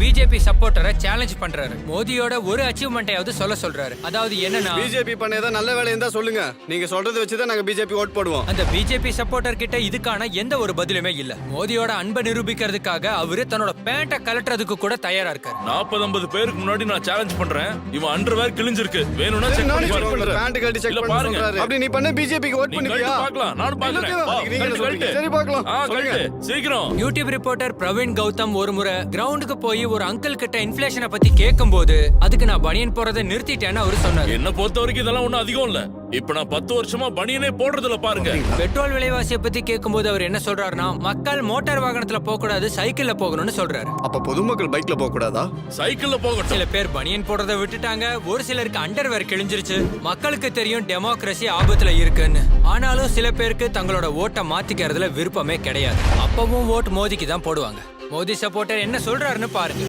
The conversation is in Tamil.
பிஜேபி சப்போர்ட்டரை சேலஞ்ச் பண்றாரு. மோடியோட ஒரு அச்சீவ்மெண்ட்டையாவது சொல்றாரு. அதாவது என்னன்னா, பிஜேபி பண்ண ஏதாவது நல்ல வேலை இருந்தா சொல்லுங்க. நீங்க சொல்றதை வச்சுதான் நாங்க பிஜேபி ஓட் போடுவோம். அந்த பிஜேபி சப்போர்ட்டர் கிட்ட இதுக்கான எந்த ஒரு பதிலுமே இல்ல. மோடியோட அன்பை நிரூபிக்கிறதுக்காக அவரு தன்னோட பேண்ட கலட்டுறதுக்கு கூட தயாரா இருக்காரு. 40-50 பேருக்கு முன்னாடி நான் சேலஞ்ச் பண்றேன். இவன் அண்டர்வேர் கிழிஞ்சிருக்கு, வேணும்னா செக் பண்ணி பாருங்க. பேண்ட் கழட்டி செக் பண்ணி சொல்றாரு. அப்படி நீ பண்ண பிஜேபிக்கு ஓட் பண்ணுவியா? பார்க்கலாம், நானும் பார்க்கறேன். சரி பார்க்கலாம். சொல்லுங்க சீக்கிரம். யூடியூப் ரிப்போர்ட்டர் பிரவீன் கௌதம் ஒரு முறை கிரவுண்டுக்கு போய் ஒரு அங்கிள் கிட்ட இன்ஃப்ளேஷனை பத்தி கேட்கும்போது அதுக்கு நான் பனியன் போறதை நிறுத்திட்டேன்னு அவரு சொன்னாரு. என்ன பொறுத்த வரைக்கும் இதெல்லாம் ஒண்ணும் அதிகம் இல்ல. இப்ப நான் 10 வருஷமா பனியனே போடுறதுல பாருங்க. பெட்ரோல் விலைவாசியை பத்தி கேட்கும்போது அவர் என்ன சொல்றாருன்னா, மக்கள் மோட்டார் வாகனத்துல போக கூடாது, சைக்கிள்ல போகணும்னு சொல்றாரு. அப்ப பொதுமக்கள் பைக்ல போக கூடாதா? சைக்கிள்ல போகட்டும். சில பேர் பனியன் போடுறதை விட்டுட்டாங்க, ஒரு சிலருக்கு அண்டர்வேர் கிழிஞ்சிருச்சு. மக்களுக்கு தெரியும் டெமோக்ரஸி ஆபத்துல இருக்குன்னு. ஆனாலும் சில பேருக்கு தங்களோட ஓட்டை மாத்திக்கிறதுல விருப்பமே கிடையாது. அப்பவும் ஓட் மோடிக்கு தான் போடுவாங்க. மோடி சப்போர்ட்டர் என்ன சொல்றாருன்னு பாருங்க.